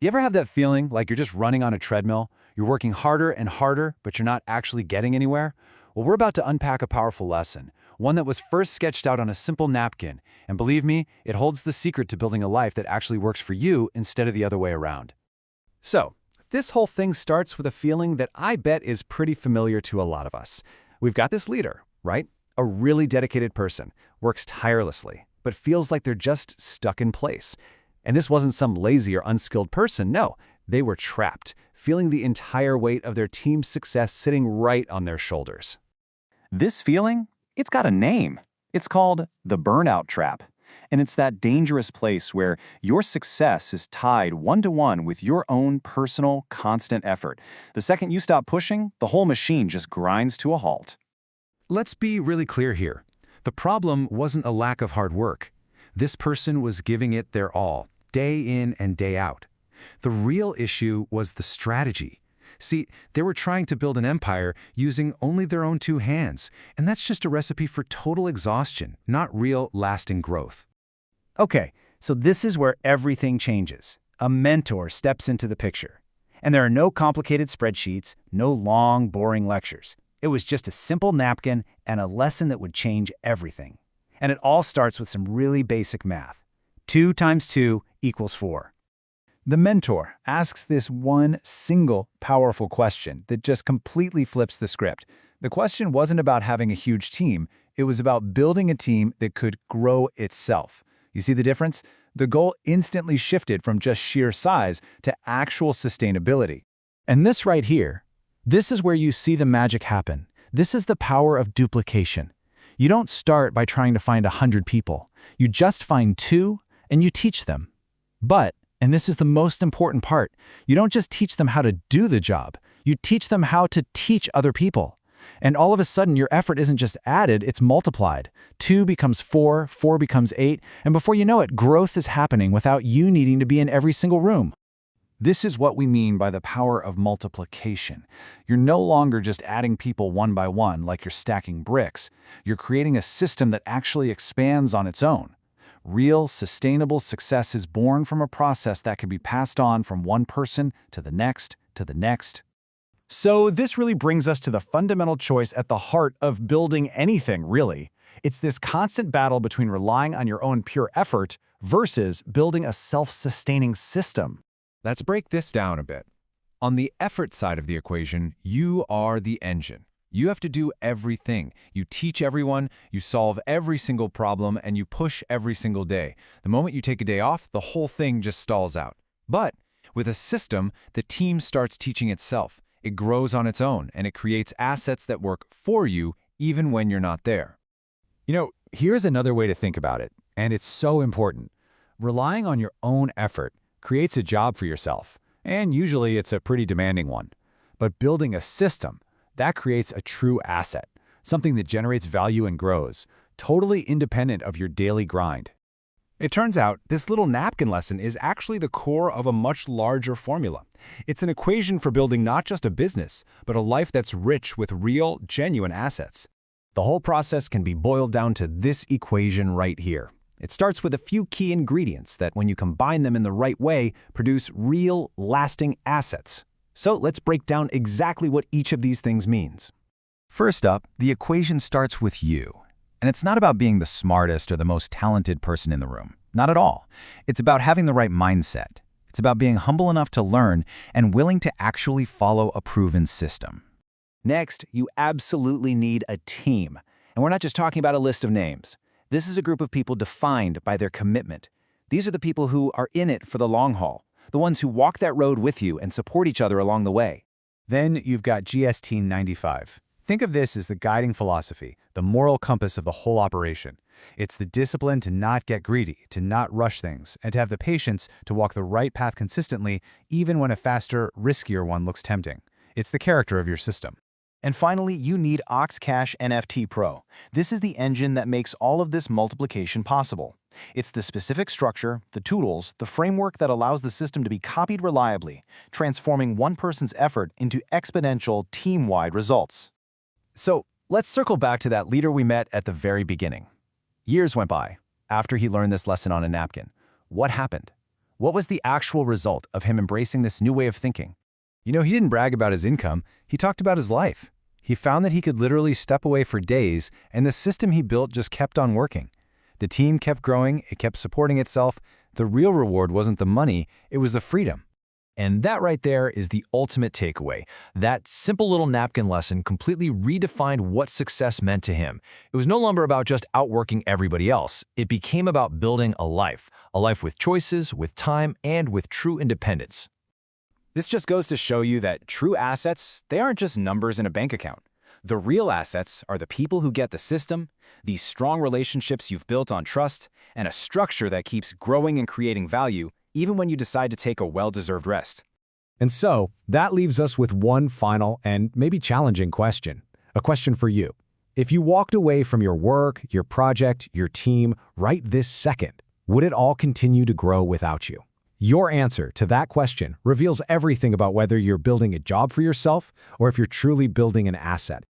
You ever have that feeling like you're just running on a treadmill? You're working harder and harder, but you're not actually getting anywhere? Well, we're about to unpack a powerful lesson, one that was first sketched out on a simple napkin. And believe me, it holds the secret to building a life that actually works for you instead of the other way around. So, this whole thing starts with a feeling that I bet is pretty familiar to a lot of us. We've got this leader, right? A really dedicated person, works tirelessly, but feels like they're just stuck in place. And this wasn't some lazy or unskilled person, no. They were trapped, feeling the entire weight of their team's success sitting right on their shoulders. This feeling, it's got a name. It's called the burnout trap. And it's that dangerous place where your success is tied one-to-one with your own personal, constant effort. The second you stop pushing, the whole machine just grinds to a halt. Let's be really clear here. The problem wasn't a lack of hard work. This person was giving it their all, day in and day out. The real issue was the strategy. See, they were trying to build an empire using only their own two hands, and that's just a recipe for total exhaustion, not real, lasting growth. Okay, so this is where everything changes. A mentor steps into the picture. And there are no complicated spreadsheets, no long, boring lectures. It was just a simple napkin and a lesson that would change everything. And it all starts with some really basic math. 2 times 2 equals 4. The mentor asks this one single powerful question that just completely flips the script. The question wasn't about having a huge team. It was about building a team that could grow itself. You see the difference? The goal instantly shifted from just sheer size to actual sustainability. And this right here, this is where you see the magic happen. This is the power of duplication. You don't start by trying to find 100 people. You just find 2 and you teach them. But, and this is the most important part, you don't just teach them how to do the job. You teach them how to teach other people. And all of a sudden, your effort isn't just added, it's multiplied. 2 becomes 4, 4 becomes 8, and before you know it, growth is happening without you needing to be in every single room. This is what we mean by the power of multiplication. You're no longer just adding people one by one like you're stacking bricks. You're creating a system that actually expands on its own. Real, sustainable success is born from a process that can be passed on from one person to the next, to the next. So this really brings us to the fundamental choice at the heart of building anything, really. It's this constant battle between relying on your own pure effort versus building a self-sustaining system. Let's break this down a bit. On the effort side of the equation, you are the engine. You have to do everything. You teach everyone, you solve every single problem, and you push every single day. The moment you take a day off, the whole thing just stalls out. But with a system, the team starts teaching itself. It grows on its own, and it creates assets that work for you even when you're not there. You know, here's another way to think about it, and it's so important. Relying on your own effort creates a job for yourself, and usually it's a pretty demanding one. But building a system, that creates a true asset, something that generates value and grows, totally independent of your daily grind. It turns out this little napkin lesson is actually the core of a much larger formula. It's an equation for building not just a business, but a life that's rich with real, genuine assets. The whole process can be boiled down to this equation right here. It starts with a few key ingredients that, when you combine them in the right way, produce real, lasting assets. So let's break down exactly what each of these things means. First up, the equation starts with you. And it's not about being the smartest or the most talented person in the room. Not at all. It's about having the right mindset. It's about being humble enough to learn and willing to actually follow a proven system. Next, you absolutely need a team. And we're not just talking about a list of names. This is a group of people defined by their commitment. These are the people who are in it for the long haul, the ones who walk that road with you and support each other along the way. Then you've got Gst95. Think of this as the guiding philosophy, the moral compass of the whole operation. It's the discipline to not get greedy, to not rush things, and to have the patience to walk the right path consistently, even when a faster, riskier one looks tempting. It's the character of your system. And finally, you need OxcashNFTPro. This is the engine that makes all of this multiplication possible. It's the specific structure, the tools, the framework that allows the system to be copied reliably, transforming one person's effort into exponential, team-wide results. So, let's circle back to that leader we met at the very beginning. Years went by after he learned this lesson on a napkin. What happened? What was the actual result of him embracing this new way of thinking? He didn't brag about his income, he talked about his life. He found that he could literally step away for days, and the system he built just kept on working. The team kept growing, it kept supporting itself. The real reward wasn't the money, it was the freedom. And that right there is the ultimate takeaway. That simple little napkin lesson completely redefined what success meant to him. It was no longer about just outworking everybody else. It became about building a life with choices, with time, and with true independence. This just goes to show you that true assets, they aren't just numbers in a bank account. The real assets are the people who get the system, these strong relationships you've built on trust, and a structure that keeps growing and creating value even when you decide to take a well-deserved rest. And so, that leaves us with one final and maybe challenging question. A question for you. If you walked away from your work, your project, your team, right this second, would it all continue to grow without you? Your answer to that question reveals everything about whether you're building a job for yourself or if you're truly building an asset,